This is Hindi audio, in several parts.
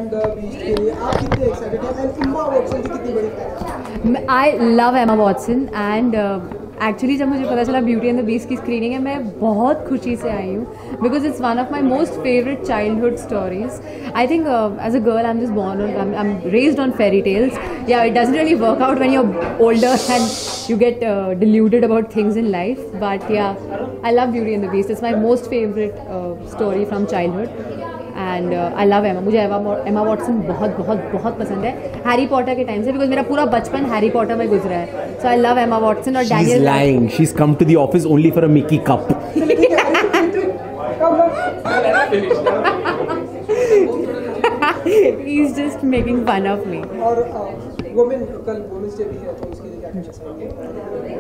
I love Emma Watson and actually जब मुझे पता चला ब्यूटी एंड द बीस्ट की स्क्रीनिंग है, मैं बहुत खुशी से आई हूँ because it's one of my most favourite childhood stories. I think as a girl I am just born on, I am raised on fairy tales. Yeah, it doesn't really work out when you're older and you get deluded about things in life. But yeah, I love Beauty and the Beast. It's my most favorite story from childhood. And I love Emma. मुझे एमा वॉटसन बहुत बहुत बहुत पसंद है हैरी पॉटर के टाइम से, बिकॉज मेरा पूरा बचपन हैरी पॉटर में गुजरा है. सो आई लव एमा वॉटसन. और Daniel lying. She's come to the office only for a Mickey cup. He's just making fun of me. और कल वुमेन्स डे भी है, तो उसके लिए क्या कहना चाहेंगे?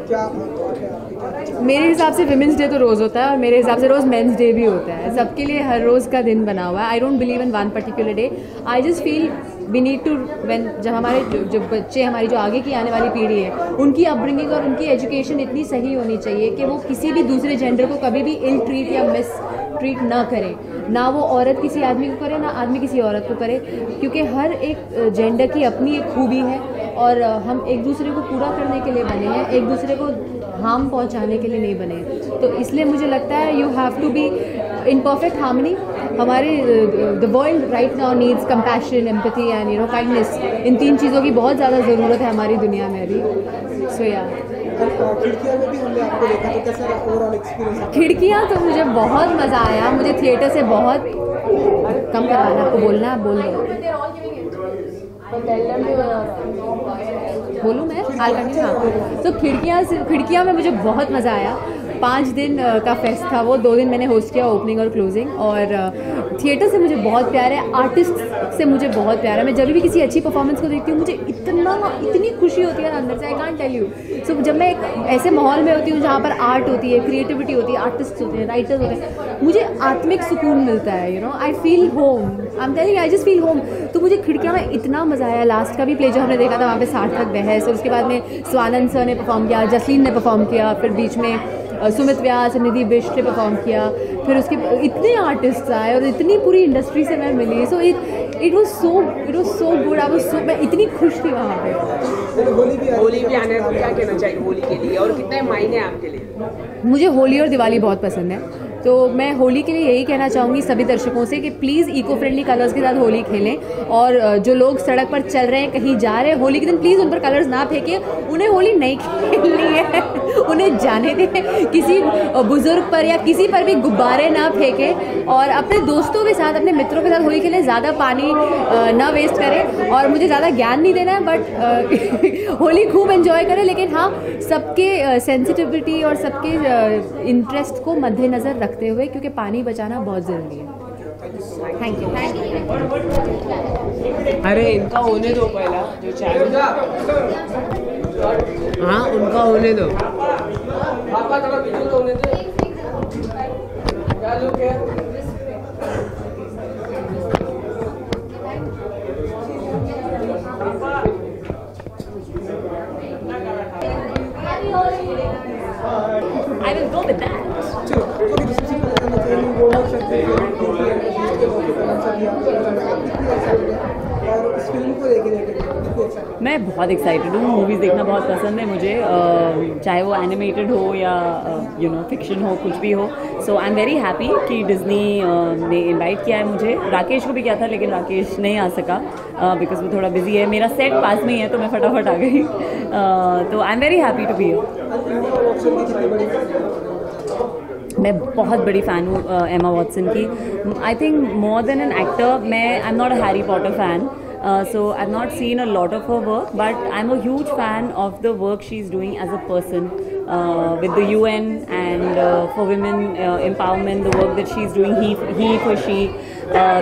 क्या आपकी मेरे हिसाब से विमेंस डे तो रोज़ होता है और मेरे हिसाब से रोज़ मेंस डे भी होता है. सबके लिए हर रोज़ का दिन बना हुआ है. I don't believe in one particular day. I just feel we need to when जब हमारे जो बच्चे, हमारी जो आगे की आने वाली पीढ़ी है, उनकी अपब्रिंगिंग और उनकी एजुकेशन इतनी सही होनी चाहिए कि वो किसी भी दूसरे जेंडर को कभी भी इल ट्रीट या मिस ट्रीट ना करें. ना वो औरत किसी आदमी को करे, ना आदमी किसी औरत को करे, क्योंकि हर एक जेंडर की अपनी एक खूबी है और हम एक दूसरे को पूरा करने के लिए बने हैं, एक दूसरे को हार्म पहुंचाने के लिए नहीं बने. तो इसलिए मुझे लगता है you have to be in perfect harmony. हमारे the world right now needs compassion, empathy and kindness. इन तीन चीज़ों की बहुत ज़्यादा ज़रूरत है हमारी दुनिया में अभी. सो या खिड़कियाँ में भी हमने आपको देखा, तो कैसा ओवरऑल एक्सपीरियंस? खिड़कियाँ तो मुझे बहुत मज़ा आया. मुझे थिएटर से बहुत कम करवाना, आपको बोलना है, बोल दो. बोलूँ मैं हाल करनी. हाँ, तो खिड़कियाँ में मुझे बहुत मज़ा आया. 5 दिन का फेस्ट था वो. 2 दिन मैंने होस्ट किया, ओपनिंग और क्लोजिंग. और थिएटर से मुझे बहुत प्यार है, आर्टिस्ट से मुझे बहुत प्यार है. मैं जब भी किसी अच्छी परफॉर्मेंस को देखती हूँ मुझे इतनी खुशी होती है अंदर से, आई कांट टेल यू. सो जब मैं एक ऐसे माहौल में होती हूँ जहाँ पर आर्ट होती है, क्रिएटिविटी होती है, आर्टिस्ट होते हैं, राइटर्स होते हैं, मुझे आत्मिक सुकून मिलता है. I feel home. I am telling, I just feel home. तो मुझे खिड़कियाँ में इतना मज़ा आया. लास्ट का भी प्ले जो हमने देखा था वहाँ पे सार्थक बहस, और उसके बाद में स्वानंद सर ने परफॉर्म किया, जसलीन ने परफॉर्म किया, फिर बीच में सुमित व्यास, निधि बिष्ट ने परफॉर्म किया, फिर उसके इतने आर्टिस्ट आए और इतनी पूरी इंडस्ट्री से मैं मिली. So it was so good. I was so, मैं इतनी खुश थी वहाँ पे. होली भी आने को क्या कहना चाहिए होली के लिए, और कितने मायने आपके लिए? मुझे होली और दिवाली बहुत पसंद है. तो मैं होली के लिए यही कहना चाहूँगी सभी दर्शकों से कि प्लीज़ इको फ्रेंडली कलर्स के साथ होली खेलें. और जो लोग सड़क पर चल रहे हैं, कहीं जा रहे हैं होली के दिन, प्लीज़ उन पर कलर्स ना फेंकें. उन्हें होली नहीं खेलनी है, उन्हें जाने दें. किसी बुजुर्ग पर या किसी पर भी गुब्बारे ना फेंकें और अपने दोस्तों के साथ, अपने मित्रों के साथ होली खेलें. ज़्यादा पानी ना वेस्ट करें. और मुझे ज़्यादा ज्ञान नहीं देना है, बट होली खूब एंजॉय करें, लेकिन हाँ, सबके सेंसिटिविटी और सबके इंटरेस्ट को मद्देनज़र रखते हुए, क्योंकि पानी बचाना बहुत ज़रूरी है. Thank you. अरे इनका होने दो पहला जो चाय. हाँ, उनका होने दो. I will go with that. मैं बहुत एक्साइटेड हूँ. मूवीज़ देखना बहुत पसंद है मुझे, चाहे वो एनिमेटेड हो या फिक्शन हो, कुछ भी हो. सो आई एम वेरी हैप्पी कि डिज्नी ने इनवाइट किया है मुझे. राकेश को भी किया था, लेकिन राकेश नहीं आ सका बिकॉज वो थोड़ा बिजी है. मेरा सेट पास में ही है तो मैं फटाफट आ गई. तो I am very happy to be here. मैं बहुत बड़ी फ़ैन हूँ एमा वॉटसन की. I think more than an actor, I am not a Harry Potter fan. So I've not seen a lot of her work, but I'm a huge fan of the work she's doing as a person with the UN and for women empowerment, the work that she's doing, he for she,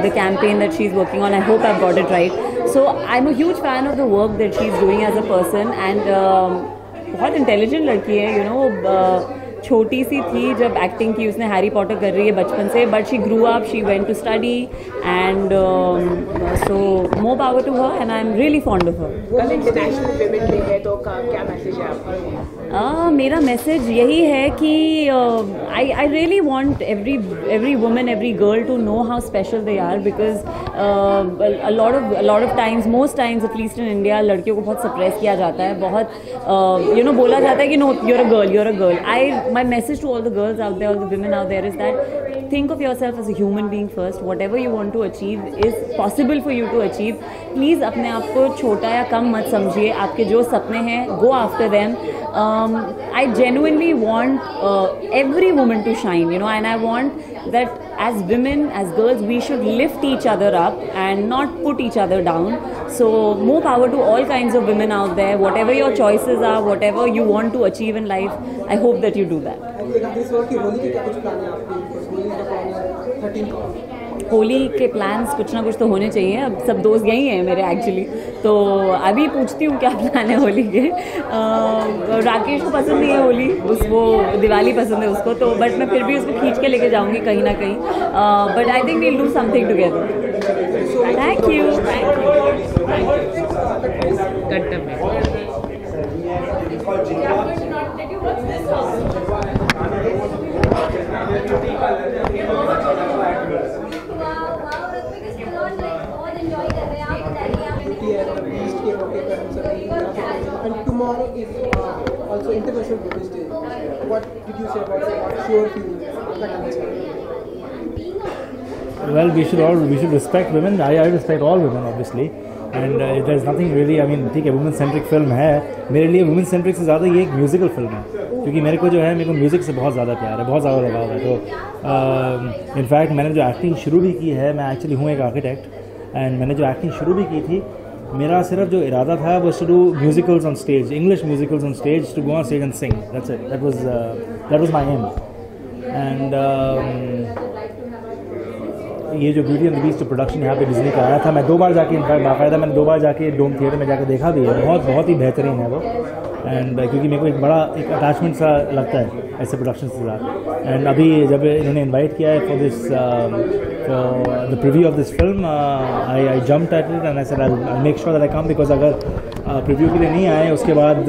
the campaign that she's working on. I hope I've got it right. So I'm a huge fan of the work that she's doing as a person, and बहुत intelligent लड़की है. छोटी सी थी जब एक्टिंग की, उसने हैरी पॉटर कर रही है बचपन से, but she grew up, she went to study and so more power to her and I am really fond of her. कल इंटरनेशनल विमेन डे है तो क्या मैसेज है आपका? मेरा मैसेज यही है कि I really want every women, every girl to know how special they are, because a lot of times, most times at least in India, लड़कियों को बहुत सप्रेस किया जाता है, बहुत बोला जाता है कि no, you're a girl. My message to all the girls out there, all the women out there is that think of yourself as a human being first. Whatever you want to achieve is possible for you to achieve. Please अपने आप को छोटा या कम मत समझिए, आपके जो सपने हैं go after them. I genuinely want every woman to shine, and I want that as women, as girls, we should lift each other up and not put each other down. So more power to all kinds of women out there. Whatever your choices are, whatever you want to achieve in life, I hope that you do that. Holi के प्लान्स कुछ ना कुछ तो होने चाहिए, अब सब दोस्त यही हैं मेरे एक्चुअली, तो अभी पूछती हूँ क्या प्लान है होली के। राकेश को पसंद नहीं है होली, उसको दिवाली पसंद है उसको, तो बट मैं फिर भी उसको खींच के लेके जाऊँगी कहीं ना कहीं, but I think we'll do something together. Thank you. And tomorrow is also International Women's Day. What did you say about it? What's your feeling? Well, we should respect women. I respect all women, obviously. And there's nothing really, I mean, ठीक है, वुमेन सेंट्रिक फिल्म है, मेरे लिए वुमेन सेंट्रिक से ज़्यादा ये एक म्यूज़िकल फिल्म है, क्योंकि मेरे को म्यूज़िक से बहुत ज़्यादा प्यार है, बहुत ज़्यादा लगाव है। तो इनफैक्ट मैंने जो एक्टिंग शुरू भी की है, मैं एक्चुअली हूँ एक आर्किटेक्ट, एंड मैंने जो एक्टिंग शुरू भी की थी, मेरा सिर्फ जो इरादा था वो to do musicals on stage, English musicals on stage, to go on stage and sing, that's it, that was my aim. And ये जो beauty and the beast production यहाँ पे डिज्नी का आया था, मैं 2 बार जाके, इनफैक्ट बाकायदा मैंने 2 बार जाके डोम थिएटर में जाकर देखा भी है, बहुत ही बेहतरीन है वो। एंड क्योंकि मेरे को एक बड़ा अटैचमेंट सा लगता है ऐसे प्रोडक्शन के साथ। एंड अभी जब इन्होंने इन्वाइट किया है for this the preview of this film, I jumped at it and I said I'll make sure that I come, because अगर preview के लिए नहीं आए उसके बाद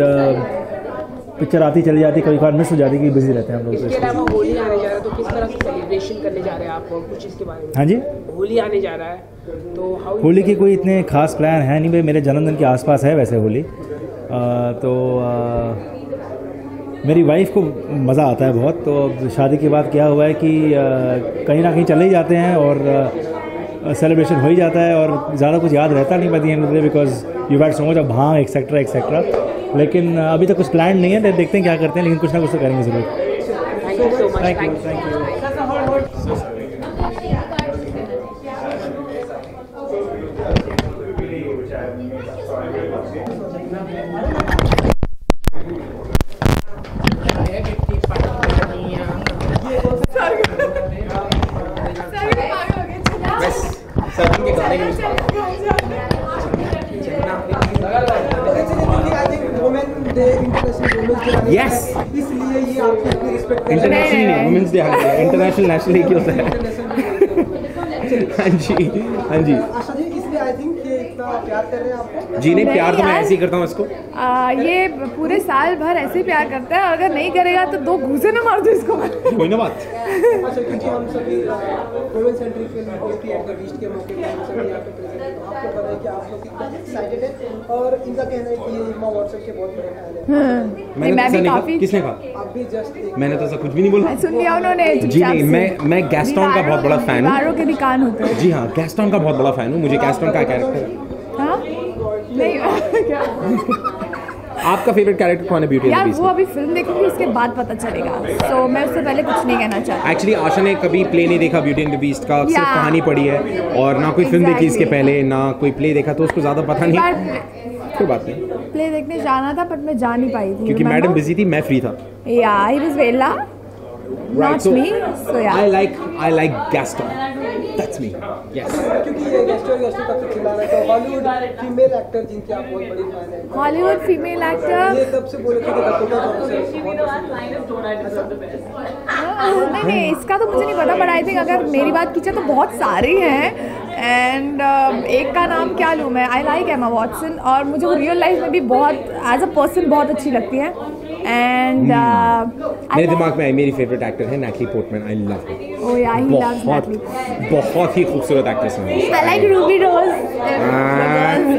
पिक्चर आती चली जाती, कभी बार मिस हो जाती, कि बिजी रहते हैं हम लोग। इसके अलावा होली आने जा रहा है तो किस तरह से सेलिब्रेशन करने जा रहे हैं आप, कुछ इसके बारे में? हाँ जी, होली आने जा रहा है तो होली के कोई इतने खास प्लान है नहीं भाई, मेरे जन्मदिन के आसपास है वैसे होली, तो मेरी वाइफ को मज़ा आता है बहुत, तो शादी के बाद क्या हुआ है कि कहीं ना कहीं चले ही जाते हैं और सेलिब्रेशन हो ही जाता है, और ज़्यादा कुछ याद रहता नहीं पाती है, because you had so much of bhang etcetera etcetera. लेकिन अभी तक कुछ प्लान नहीं है, देखते हैं क्या करते हैं, लेकिन कुछ ना कुछ तो करेंगे ज़रूर। Thank you. Yes. इसलिए ये आपको इतनी respect international women's day, international national क्या होता है? हाँ जी आशा जी, इसलिए आई थिंक ये इतना प्यार कर रहे हैं आपको। जी नहीं, प्यार तो मैं ऐसे ही करता हूँ इसको। ये पूरे साल भर ऐसे ही प्यार करता है, अगर नहीं करेगा तो 2 घूसे ना मार दो इसको। कोई ना बात। अच्छा, क्योंकि हम सभी वुमेन सेंट्रिक फिल्म होती है, बीस्ट के मौके पर हम सभी यहाँ पे प्रेजेंट हैं, तो आपको पता है कि आप लोग कितना एक्साइटेड है, और इनका कहना है कि ये इमा व्हाट्सएप के बहुत बड़े फैन है। मैंने तो काफी, किसने कहा? आप भी जस्ट मैंने तो ऐसा कुछ भी नहीं बोला। सुन लिया उन्होंने। जी नहीं, मैं गैस्टन का बहुत बड़ा फैन हूँ। के भी कान होते हैं। जी हाँ, गैस्टन का बहुत बड़ा फैन हूँ, मुझे गैस्टन का कैरेक्टर। हाँ? नहीं क्या? आपका फेवरेट कैरेक्टर कौन है ब्यूटी एंड द बीस्ट? वो अभी फिल्म देखूंगी, उसके बाद पता चलेगा, तो मैं उससे पहले कुछ नहीं कहना चाहती। एक्चुअली आशा ने कभी प्ले नहीं देखा ब्यूटी एंड द बीस्ट का, सिर्फ कहानी पढ़ी है, और ना कोई फिल्म देखी इसके पहले, ना कोई प्ले देखा, तो उसको ज़्यादा पता नहीं। कोई बात नहीं, प्ले देखने जाना था बट मैं जा नहीं पाई थी क्योंकि मैडम बिजी थी, मैं फ्री था। या ही वाज वेला। Not me, so yeah. I like Gaston. That's me. Yes. क्योंकि ये गेस्टर कब से खिला रहा है, तो हॉलीवुड फीमेल एक्टर जिनकी आप बहुत बड़ी फैन हैं, हॉलीवुड फीमेल एक्टर ये कब से बोले थे कि कटोरा नहीं, इसका तो मुझे नहीं पता, बट आई थिंक अगर मेरी बात की जाए तो बहुत सारे हैं। एंड एक का नाम क्या लूँ मैं, आई लाइक एमा वॉटसन, और मुझे वो रियल लाइफ में भी बहुत एज अ पर्सन बहुत अच्छी लगती है। एंड मेरे दिमाग में आई, मेरी फेवरेट एक्टर है Natalie Portman. I love her. Oh yeah, he loves Natalie. बहुत ही खूबसूरत एक्ट्रेस है। I like Ruby Rose,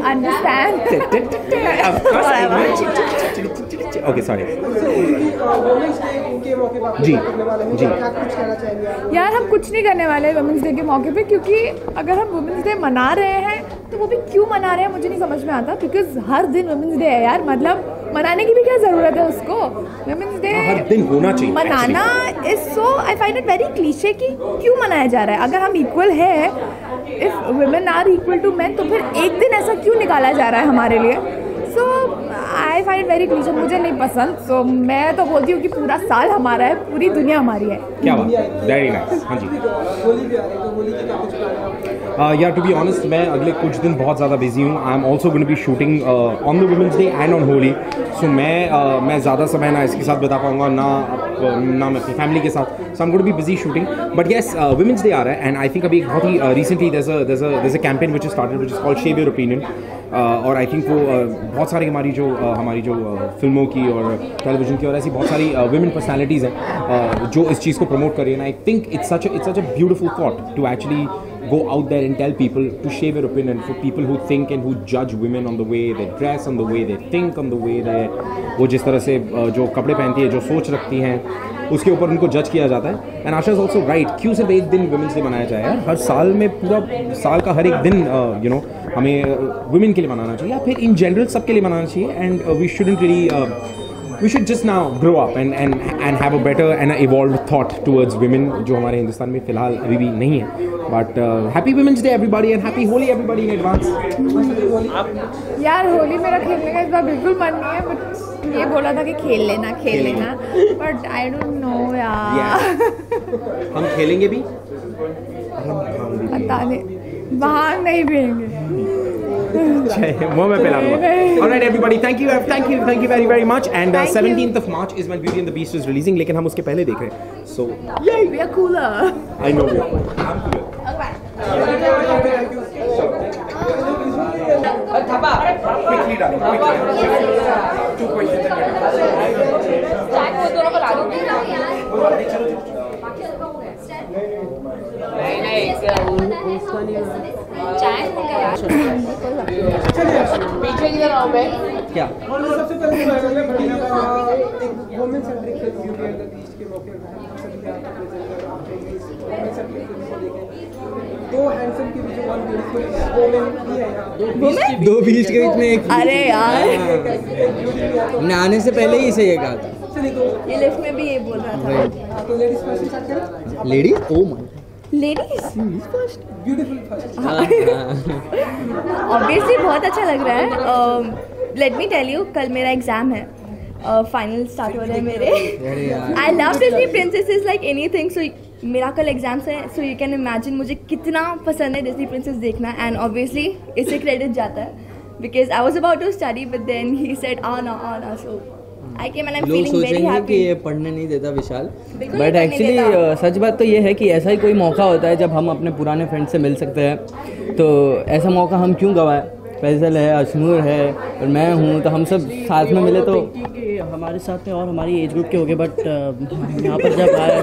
understand. Okay sorry. Women's day के मौके पर जी, करने वाले हैं, जी। क्या कुछ कहना चाहेंगे आप? यार हम कुछ नहीं करने वाले वुमेंस डे के मौके पे, क्योंकि अगर हम वुमेंस डे मना रहे हैं तो वो भी क्यों मना रहे हैं मुझे नहीं समझ में आता, बिकॉज हर दिन वुमेंस डे है यार, मतलब मनाने की भी क्या ज़रूरत है उसको। वुमेंस डे हर दिन होना चाहिए मनाना is so, I find it very cliché कि क्यों मनाया जा रहा है। अगर हम इक्वल है, if women are equal to men, तो फिर एक दिन ऐसा क्यों निकाला जा रहा है हमारे लिए। So I find it very cliche, मुझे नहीं पसंद। सो मैं तो बोलती हूँ कि पूरा साल हमारा है, पूरी दुनिया हमारी है। क्या बात, वेरी नाइस। हाँ जी। होली भी आ रही है, तो होली की क्या कुछ प्लान है आपका? यार टू बी ऑनेस्ट मैं अगले कुछ दिन बहुत ज़्यादा बिजी हूँ। I am also going to be shooting on the women's day and on Holi. So मैं ज़्यादा समय ना इसके साथ बिता पाऊँगा, ना मैं अपनी फैमिली के साथ। So I am going to be busy shooting. But yes women's day आ रहा है, एंड आई थिंक अभी बहुत ही recently there's a campaign which is started which is called Shave Your Opinion। और आई थिंक वो बहुत सारी हमारी जो फिल्मों की और टेलीविज़न की और ऐसी बहुत सारी women personalities हैं जो इस चीज़ को प्रमोट कर रही हैं। I think it's such a beautiful thought to actually go out there and tell people to shave their opinion, for people who think and who judge women on the way they dress, on the way they think, on the way they वो जिस तरह से जो कपड़े पहनती है, जो सोच रखती हैं, उसके ऊपर उनको जज किया जाता है। And Asha is also right, क्यों सिर्फ एक दिन वुमेंस डे मनाया जाए यार, हर साल में पूरा साल का हर एक दिन यू नो हमें वुमेन के लिए मनाना चाहिए, या फिर इन जनरल सबके लिए मनाना चाहिए। And we shouldn't really we should just now grow up and have a better and an evolved thought towards women, जो हमारे हिंदुस्तान में फिलहाल अभी भी नहीं है। But happy Women's Day everybody and happy Holi everybody in advance। यार होली मेरा खेलने का इस बार बिल्कुल मन नहीं है, बट ये बोला था कि खेल लेना, बट आई डोंट नो यार। हम खेलेंगे भी, पता नहीं, बाहर नहीं भेजेंगे। वो मैं पिला दूंगा। Alright everybody, thank you very much। And 17th of March is when Beauty and the Beast is releasing, लेकिन हम उसके पहले देख रहे हैं। So Yay, we are cooler। I know we are cool। I'm cooler। Quickly darling, quickly। 2 questions and पीछे किधर आओ मैं क्या सबसे पहले एक women centric film beauty and the beast के मौके पर सभी आपका प्रेजेंट आपके इस वुमेन सेंट्रिक फिल्म को लेकर दो हैंडसम के बीच वन ब्यूटीफुल वुमेन भी है यहाँ, दो बीच के बीच में एक अरे यार, हमने आने से पहले ही इसे ये कहा था। चलिए तो ये लिफ्ट में भी ये बोल रहा था। तो लेडीज फर्स्ट स्टार्ट करें। Lady oh my ladies beautiful first. Obviously बहुत अच्छा लग रहा है। लेट मी टेल यू, कल मेरा एग्जाम है, फाइनल स्टार्ट हो रहे हैं मेरे। I love Disney princesses like anything, so मेरा कल एग्जाम्स है, सो यू कैन इमेजिन मुझे कितना पसंद है डिज्नी प्रिंसेस देखना। एंड ऑब्वियसली इससे क्रेडिट जाता है, because I was about to study but then he said आना, so I came and I am लोग फीलिंग वेरी सोचेंगे कि हैप्पी। ये पढ़ने नहीं देता विशाल, बिल्कुल बट नहीं एक्चुअली देता। सच बात तो ये है कि ऐसा ही कोई मौका होता है जब हम अपने पुराने फ्रेंड से मिल सकते हैं। तो ऐसा मौका हम क्यों गवाएं। फैजल है, अशनूर है और मैं हूँ, तो हम सब साथ में मिले तो हमारे साथ में और हमारी एज ग्रुप के हो गए, बट यहाँ पर जब आए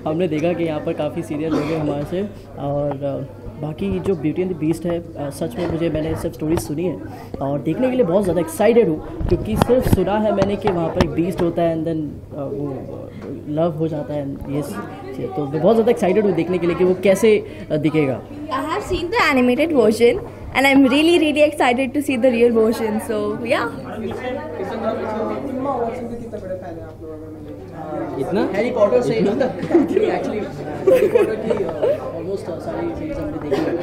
हमने देखा कि यहाँ पर काफ़ी सीरियस लोग हैं हमारे से। और बाकी जो ब्यूटी एंड द बीस्ट है, सच में मैंने सिर्फ स्टोरीज सुनी है और देखने के लिए बहुत ज़्यादा एक्साइटेड हूँ, क्योंकि सिर्फ सुना है मैंने कि वहाँ पर एक बीस्ट होता है एंड देन वो लव हो जाता है, ये तो मैं बहुत ज़्यादा एक्साइटेड हूँ देखने के लिए कि वो कैसे दिखेगा। I have seen the animated version and I'm really excited to see the real version, so yeah। Emma Watson के कितने बड़े फैन हैं आप लोग? अगर मैं इतना हैरी पॉटर से एक्चुअली हैरी पॉटर की ऑलमोस्ट सारी सीरीज हमने देखी है।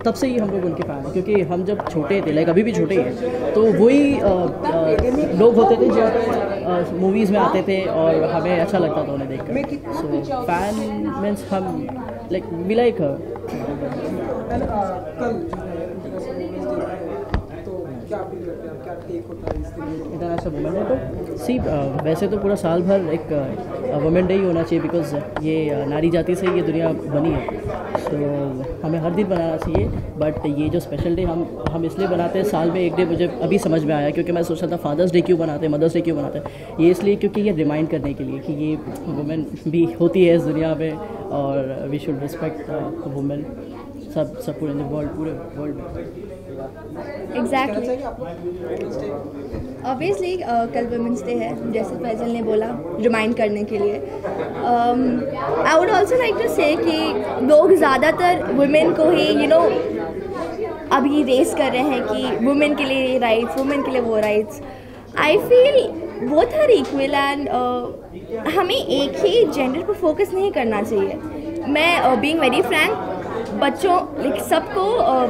तब से ही हम लोग उनके फ़ैन हैं, क्योंकि हम जब छोटे थे, लाइक अभी भी छोटे ही हैं, तो वही लोग होते थे जो मूवीज़ में आते थे और हमें अच्छा लगता था उन्हें देखकर। सो फैन मीन्स हम like we like international women day पर सी वैसे तो पूरा साल भर एक वुमेन डे ही होना चाहिए, बिकॉज ये नारी जाति से ये दुनिया बनी है, तो हमें हर दिन बनाना चाहिए। बट ये जो स्पेशल डे हम इसलिए बनाते हैं साल में एक डे, मुझे अभी समझ में आया, क्योंकि मैं सोच रहा था फादर्स डे क्यों बनाते हैं, मदर्स डे क्यों बनाते हैं। ये इसलिए क्योंकि ये रिमाइंड करने के लिए कि ये वुमेन भी होती है इस दुनिया में और वी शुड रिस्पेक्ट वुमेन सब पूरे वर्ल्ड में। एग्जैक्टली, ऑब्वियसली कल वुमेंस डे है, जैसे फैजल ने बोला, रिमाइंड करने के लिए। I would also like to say कि लोग ज़्यादातर वुमेन को ही अभी रेस कर रहे हैं कि वुमेन के लिए राइट्स, वुमेन के लिए वो rights. I feel both are equal and हमें एक ही जेंडर पर फोकस नहीं करना चाहिए। मैं बीइंग वेरी फ्रैंक, बच्चों सबको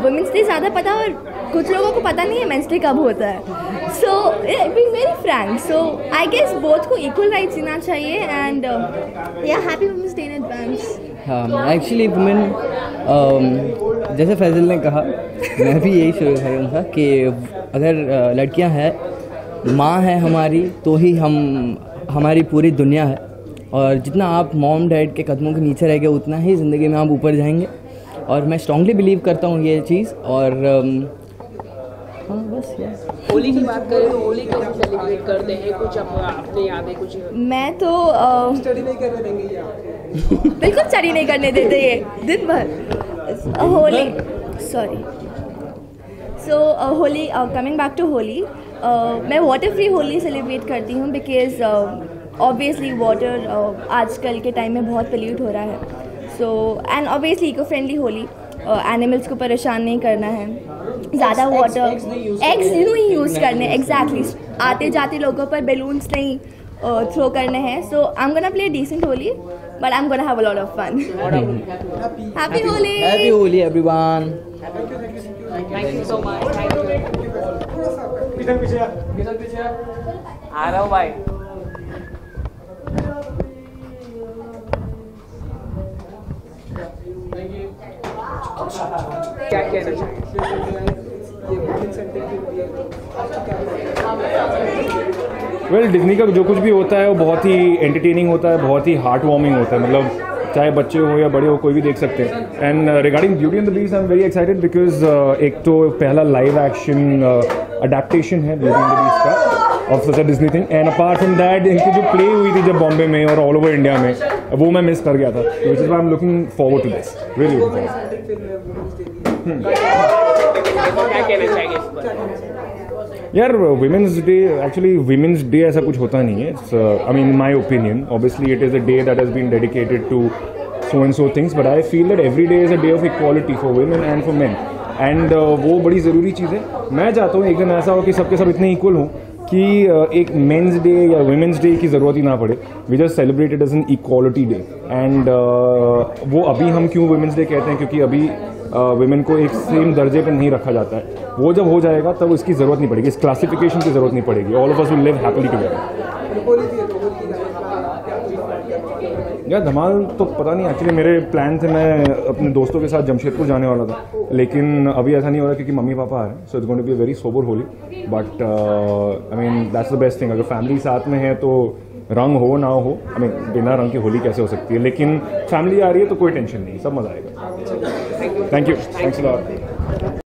वुमेंस डे ज़्यादा पता और कुछ लोगों को पता नहीं है मेंस डे कब होता है। So being very frank, so I guess both को इक्वल राइट्स देना चाहिए एंड या happy women's day in advance. हाँ, एक्चुअली वुमेन जैसे फैजल ने कहा, मैं भी यही शुरू करूँगा कि अगर लड़कियां हैं, माँ है हमारी, तो ही हमारी पूरी दुनिया है, और जितना आप मॉम डैड के कदमों के नीचे रह गए उतना ही ज़िंदगी में आप ऊपर जाएंगे, और मैं स्ट्रांगली बिलीव करता हूँ ये चीज़। और हाँ बस होली की बात करें तो होली कैसे सेलिब्रेट करते हैं, कुछ अपने यादें कुछ? मैं तो स्टडी नहीं करने देंगे बिल्कुल स्टडी नहीं करने देते ये दिन भर Holi. Sorry, so Holi, coming back to Holi, मैं वाटर फ्री होली सेलिब्रेट करती हूँ बिकॉज ऑब्वियसली वाटर आजकल के टाइम में बहुत पोल्यूट हो रहा है। So and obviously eco friendly Holi, animals को परेशान नहीं करना है, ज़्यादा वाटर एग्स नहीं यूज़ करने, एग्जैक्टली आते जाते लोगों पर बैलून्स नहीं थ्रो करने हैं। So I am gonna play decent Holi but I am gonna have a lot of fun. Happy Holi, happy Holi everyone. Thank you so much. पीछे आ रहा हूँ भाई। क्या कहना चाहिए? वेल, डिज्नी का जो कुछ भी होता है वो बहुत ही एंटरटेनिंग होता है, बहुत ही हार्ट वार्मिंग होता है, मतलब चाहे बच्चे हो या बड़े हो कोई भी देख सकते हैं। And regarding beauty and the beast I am very excited because एक तो पहला लाइव एक्शन अडेप्टेशन है ब्यूटी एंड द बीस्ट का of such a Disney thing, and apart from that इनकी जो प्ले हुई थी जब बॉम्बे में और ऑल ओवर इंडिया में, वो मैं मिस कर गया था, which is why I am looking forward to this, really looking forward. क्या कहना चाहेंगे इस पर? यार women's day, actually women's day ऐसा कुछ होता नहीं है, I mean my opinion, obviously it is a day that has been dedicated to so and so things, but I feel that every day is a day of equality for women and for men, and वो बड़ी ज़रूरी चीज़ है। मैं चाहता हूँ एक दिन ऐसा हो कि सबके सब इतने इक्वल हों कि एक मेंस डे या वुमेंस डे की ज़रूरत ही ना पड़े, we just celebrated as an equality day. And वो अभी हम क्यों वुमेंस डे कहते हैं, क्योंकि अभी वुमेन को एक सेम दर्जे पर नहीं रखा जाता है, वो जब हो जाएगा तब उसकी ज़रूरत नहीं पड़ेगी, इस क्लासिफिकेशन की ज़रूरत नहीं पड़ेगी, all of us will live happily together. यार धमाल तो पता नहीं, एक्चुअली मेरे प्लान थे मैं अपने दोस्तों के साथ जमशेदपुर जाने वाला था, लेकिन अभी ऐसा नहीं हो रहा क्योंकि मम्मी पापा आ रहे हैं, so it's going to be a very sober Holi, but I mean that's the best thing. अगर फैमिली साथ में है तो रंग हो ना हो, आई मीन बिना रंग की होली कैसे हो सकती है, लेकिन फैमिली आ रही है तो कोई टेंशन नहीं, सब मज़ा आएगा। Thank you, thanks a lot.